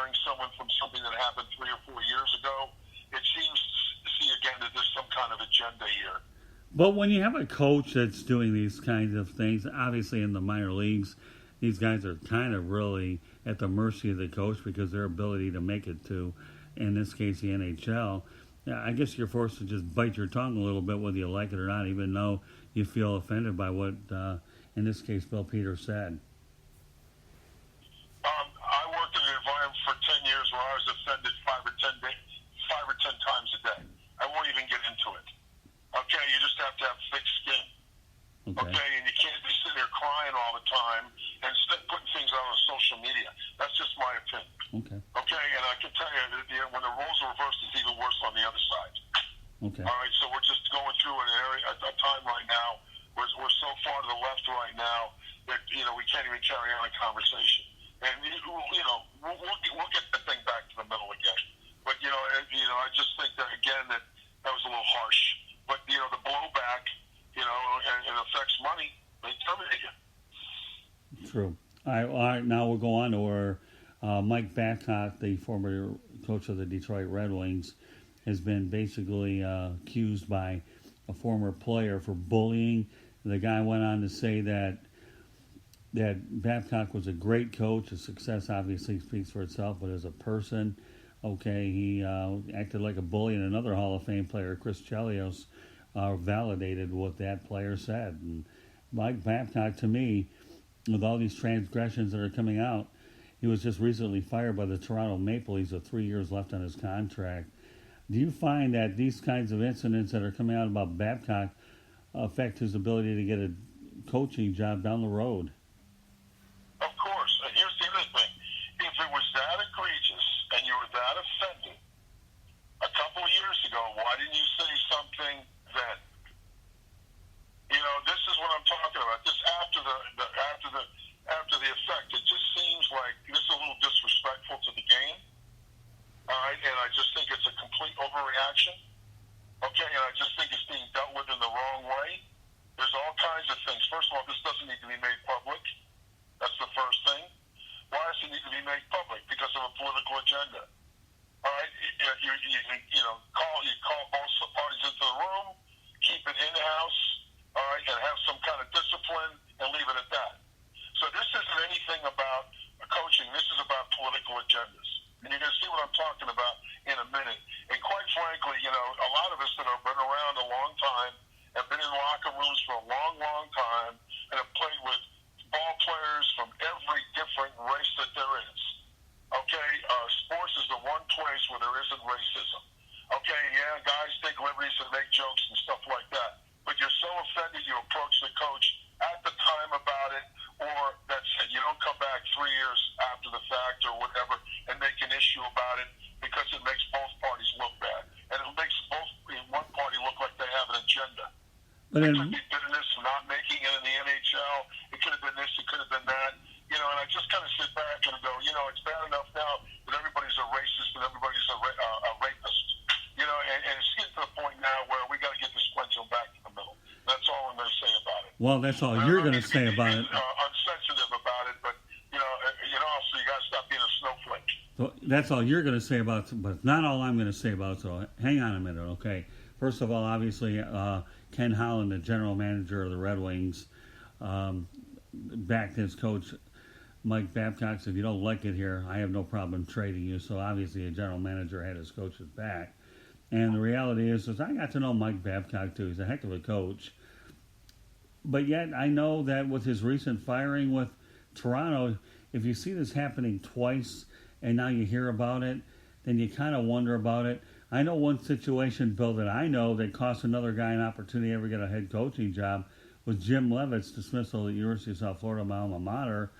firing someone from something that happened 3 or 4 years ago. It seems to see again that there's some kind of agenda here. But when you have a coach that's doing these kinds of things, obviously in the minor leagues, these guys are kind of really at the mercy of the coach because their ability to make it to, in this case, the NHL. I guess you're forced to just bite your tongue a little bit whether you like it or not, even though you feel offended by what, in this case, Bill Peters said. I worked in an environment for 10 years where I was offended 5 or 10 times a day. I won't even get into it. Okay, you just have to have thick skin. Okay, and you can't be sitting there crying all the time and putting things out on social media. That's just my opinion. Okay, and I can tell you that when the roles are reversed, it's even worse on the other side. Okay. All right, so we're just going through a time right now where we're so far to the left right now that we can't even carry on a conversation. And we'll get the thing back to the middle again. But I just think that again that was a little harsh. But the blowback, and it affects money. They terminate you. True. All right, now we'll go on to where Mike Babcock, the former coach of the Detroit Red Wings, has been basically accused by a former player for bullying. The guy went on to say that Babcock was a great coach. His success obviously speaks for itself, but as a person, he acted like a bully. And another Hall of Fame player, Chris Chelios, validated what that player said. And Mike Babcock, to me, with all these transgressions that are coming out, he was just recently fired by the Toronto Maple Leafs with 3 years left on his contract. Do you find that these kinds of incidents that are coming out about Babcock affect his ability to get a coaching job down the road? Of course. And here's the other thing. If it was that egregious and you were that offended a couple of years ago, why didn't you say something then? This is what I'm talking about. This after the effect, it just seems like this is a little disrespectful to the game. All right, and I just think it's a complete overreaction. Okay, and I just think it's being dealt with in the wrong way. There's all kinds of things. First of all, this doesn't need to be made public. That's the first thing. Why does it need to be made public? Because of a political agenda. All right, you call both parties into the room, keep it in house. All right, and have some kind of discipline and leave it at that. So this isn't anything about coaching. This is about political agendas. And you're going to see what I'm talking about in a minute. And quite frankly, a lot of us that have been around a long time, have been in locker rooms for a long, long time, and have played with ball players from every different race that there is. Okay, sports is the one place where there isn't racism. Okay, yeah, guys take liberties and make jokes and stuff like that. But you're so offended you approach the coach at the time about it, or that's it. You don't come back 3 years after the fact or whatever and make an issue about it because it makes both parties look bad. And it makes one party look like they have an agenda. But it could be bitterness for not making it in the NHL. It could have been this, it could have been that. And I just kind of sit back and go, it's bad enough now that everybody's a racist and everybody's a rapist. And it's getting to the point now where we got to get this pendulum back to the middle. That's all I'm going to say about it. Well, that's all you're going to say about it. Unsensitive about it, but so you got to stop being a snowflake. So that's all you're going to say about it, but not all I'm going to say about it. So hang on a minute, okay? First of all, obviously, Ken Holland, the general manager of the Red Wings, backed his coach Mike Babcock said, if you don't like it here, I have no problem trading you. So obviously a general manager had his coach's back. And the reality is I got to know Mike Babcock too. He's a heck of a coach. But yet I know that with his recent firing with Toronto, if you see this happening twice and now you hear about it, then you kind of wonder about it. I know one situation, Bill, that I know that cost another guy an opportunity to ever get a head coaching job was Jim Levitt's dismissal at the University of South Florida, my alma mater.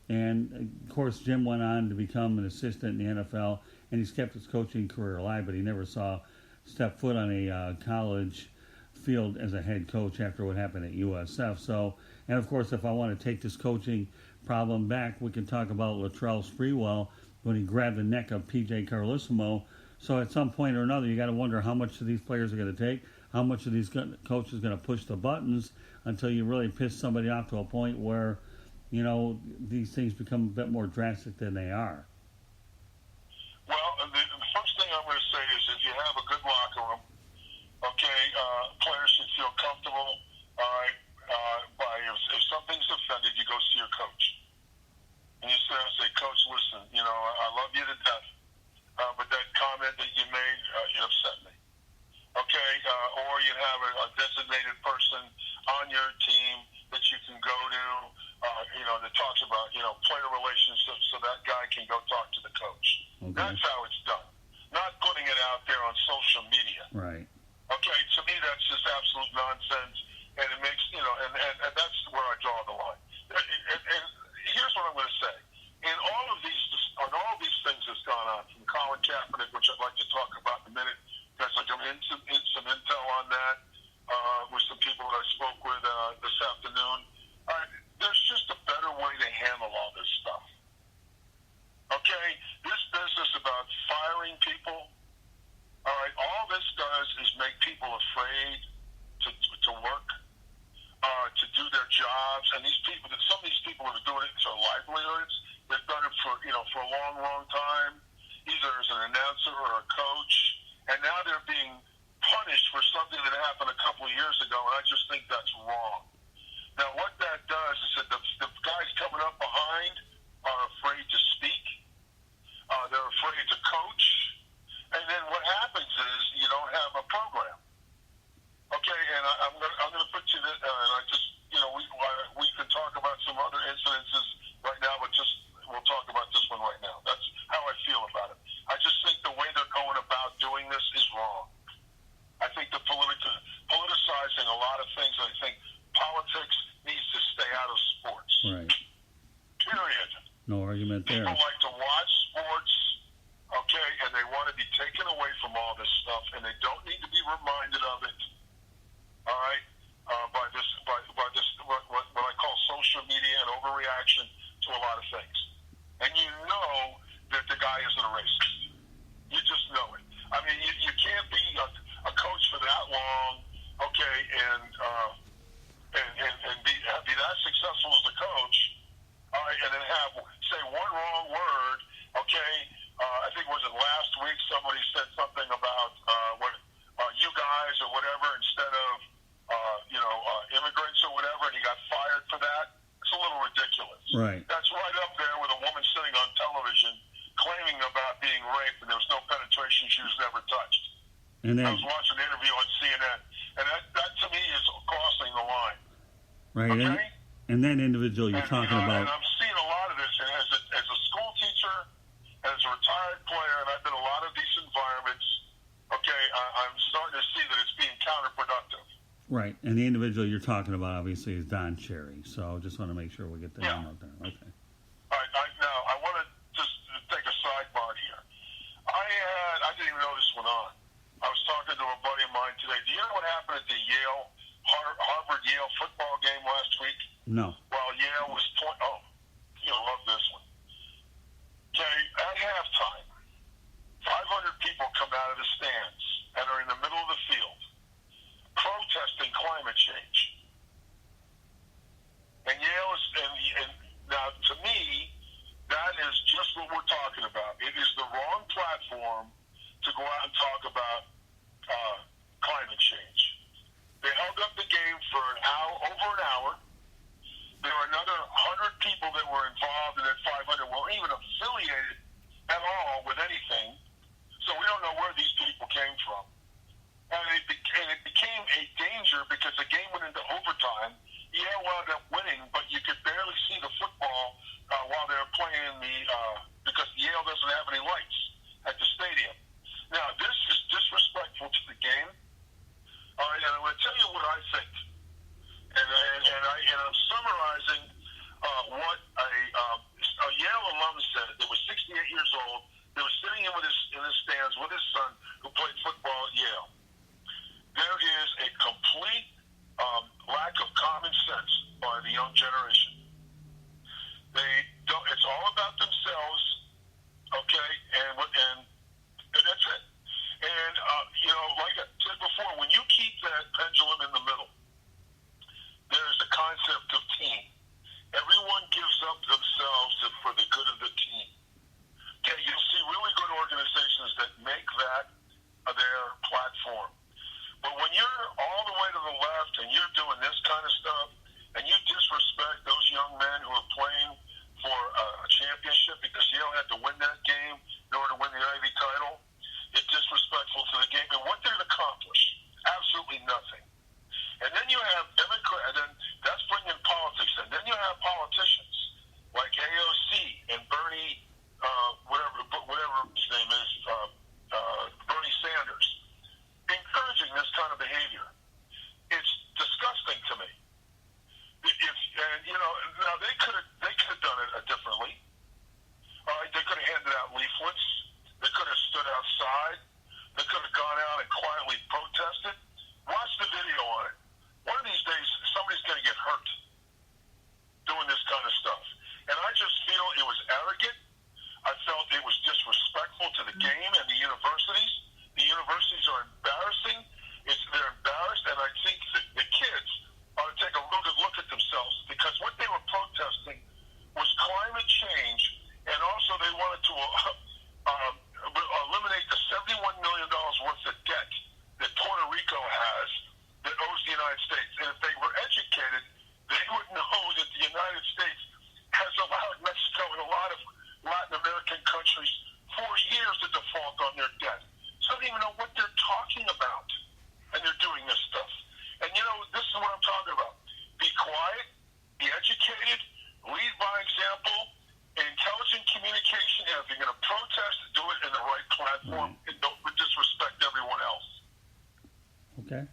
And, of course, Jim went on to become an assistant in the NFL, and he's kept his coaching career alive, but he never stepped foot on a college field as a head coach after what happened at USF. So, and, of course, if I want to take this coaching problem back, we can talk about Latrell Sprewell when he grabbed the neck of P.J. Carlesimo. So at some point or another, you got to wonder how much of these players are going to take, how much of these coaches are going to push the buttons until you really piss somebody off to a point where, these things become a bit more drastic than they are. I'm going to say is if you have a good locker room, okay, players should feel comfortable. All right, if something's offended, you go see your coach, and you say, Coach, listen, I love you to death, but that comment that you made, it upset me. Okay, or you have a designated person on your team that you can go to, that talks about, player relationships, so that guy can go talk to the coach. Okay. That's how it's done. Not putting it out there on social media. Right. Okay, to me that's just absolute nonsense, and it makes, and that's where I draw the line. And here's what I'm going to say. In all of these things that's gone on, from Colin Kaepernick, which I'd like to talk about in a minute, because I come in some intel on that with some people that I spoke with this afternoon. There's just a better way to handle all this stuff. Okay? This business about firing people, all right, all this does is make people afraid to work, to do their jobs. And some of these people are doing it for livelihoods. They've done it for a long, long time, either as an announcer or a coach. And now they're being punished for something that happened a couple of years ago, and I just think that's wrong. Now, what that does is that the guys coming up behind are afraid to speak. They're afraid to coach. And then what happens is you don't have a program. Okay, and I'm going to put you this, and I just, we can talk about some other incidences right now, but we'll talk about this one right now. That's how I feel about it. I just think the way they're going about doing this is wrong. I think the politicizing a lot of things. I think politics needs to stay out of sports. Right. Period. No argument there. People like to watch sports, okay, and they want to be taken away from all this stuff, and they don't need to be reminded of it. All right, by this, what I call social media and overreaction to a lot of things. And you know that the guy isn't a racist. You just know it. I mean, you can't be a coach for that long, okay, and be that successful as a coach, all right, and then say one wrong word, okay. I think was it last week somebody said something about you guys or whatever instead of immigrants or whatever, and he got fired for that. It's a little ridiculous. Right. That's right up there with a woman sitting on television claiming about being raped and there was no penetration, she was never touched. And then, I was watching an interview on CNN, and that to me is crossing the line. Right. Okay? And that individual you're talking about. And I'm seeing a lot of this, and as a school teacher, as a retired player, and I've been in a lot of these environments, okay, I'm starting to see that it's being counterproductive. Right, and the individual you're talking about obviously is Don Cherry, so just want to make sure we get the name out there. Okay. All right, now I want to just take a sidebar here. I didn't even know this went on. I was talking to a buddy of mine today. Do you know what happened at the Harvard-Yale football game last week? No. While Yale was you'll love this one. Okay, at halftime, 500 people come out of the stands and are in the middle of the field protesting climate change. And Yale is, and now to me, that is just what we're talking about. It is the wrong platform to go out and talk about climate change. They held up the game for over an hour. There were another 100 people that were involved, and that 500 weren't even affiliated at all with anything. So we don't know where these people came from. And it became a danger because the game went into overtime. Yale wound up winning, but you could barely see the football while they were playing because Yale doesn't have any lights at the stadium. Now, this is disrespectful to the game. All right, and I'm going to tell you what I think. And I'm summarizing what a Yale alum said that was 68 years old. They were sitting in his stands with his son who played football at Yale. There is a complete lack of common sense by the young generation. It's all about themselves, okay, and that's it. And like I said before, when you keep that pendulum in the middle, there's a concept of team. Everyone gives up themselves for the good of the team. Okay, you'll see really good organizations that make that pamphlets. They could have stood outside. They could have gone out and quietly protested. Watch the video on it. One of these days, somebody's going to get hurt doing this kind of stuff. And I just feel it was arrogant. I felt it was disrespectful to the game and the universities. The universities are embarrassing. They're embarrassed, and I think the kids ought to take a real good look at themselves, because what they were protesting was climate change, and also they wanted to eliminate the $71 million worth of debt that Puerto Rico has that owes the United States. And if they were educated, they would know that the United States has allowed Mexico and a lot of Latin American countries for years to default on their debt. So they don't even know what they're talking about, and they're doing this stuff. And, this is what I'm talking about. Be quiet, be educated, lead by example, intelligent communication, and if you're going to protest, do it in the right platform, and don't disrespect everyone else. Okay.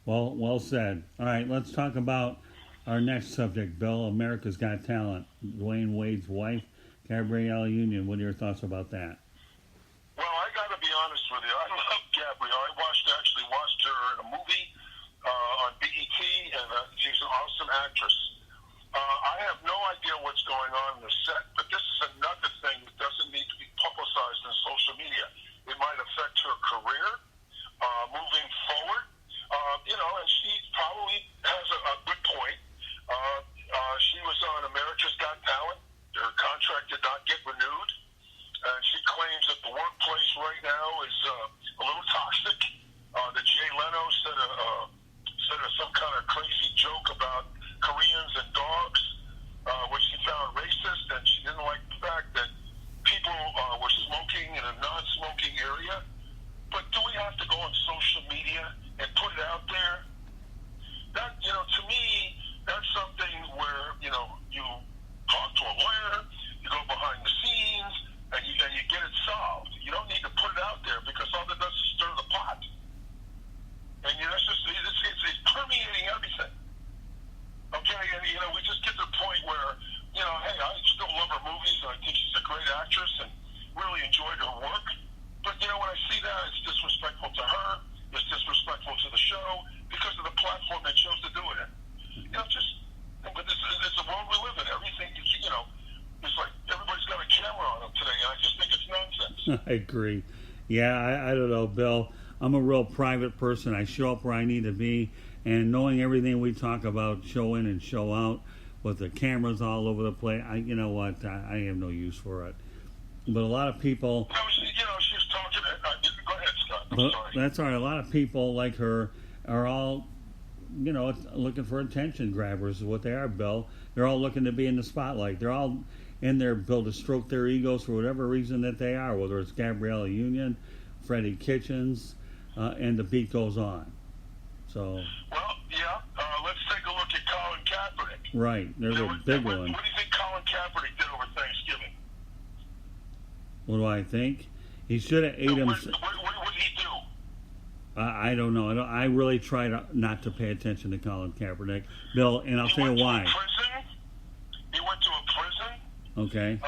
Well said. All right, let's talk about our next subject, Bill. America's Got Talent. Dwayne Wade's wife, Gabrielle Union. What are your thoughts about that? Well, I got to be honest with you. I love Gabrielle. I actually watched her in a movie on BET, and she's an awesome actress. I have no idea what's going on in the set, but this is another thing that doesn't need to be publicized in social media. It might affect her career moving forward. And she probably has a good point. She was on America's Got Talent. Her contract did not get renewed. And she claims that the workplace right now is a little toxic. That Jay Leno said some kind of crazy joke about Koreans and dogs, which she found racist, and she didn't like the fact that people were smoking in a non-smoking area. But do we have to go on social media and put it out there? That, to me, that's something where, you talk to a lawyer, you go behind the scenes, and you get it solved. You don't need to put it out there, because all that does is stir the pot. And, it's permeating everything. Okay, and, we just get to the point where, hey, I still love her movies, and I think she's a great actress, and really enjoyed her work. But, when I see that, it's disrespectful to her, it's disrespectful to the show, because of the platform they chose to do it in. But it's a world we live in. Everything, it's like everybody's got a camera on them today, and I just think it's nonsense. I agree. Yeah, I don't know, Bill. I'm a real private person. I show up where I need to be, and knowing everything we talk about, show in and show out, with the cameras all over the place, I have no use for it. But a lot of people... she's talking... Go ahead, Scott. I'm sorry. That's all right. A lot of people like her are all, looking for attention grabbers is what they are, Bill. They're all looking to be in the spotlight. They're all in there, Bill, to stroke their egos for whatever reason that they are, whether it's Gabrielle Union, Freddie Kitchens, and the beat goes on. So... Well, yeah. Let's take a look at Colin Kaepernick. Right. There's a big one. What do you think Colin Kaepernick did over Thanksgiving? What do I think? He should have ate him. What did he do? I don't know. I really try not to pay attention to Colin Kaepernick, Bill, and I'll tell you why. He went to a prison. Okay.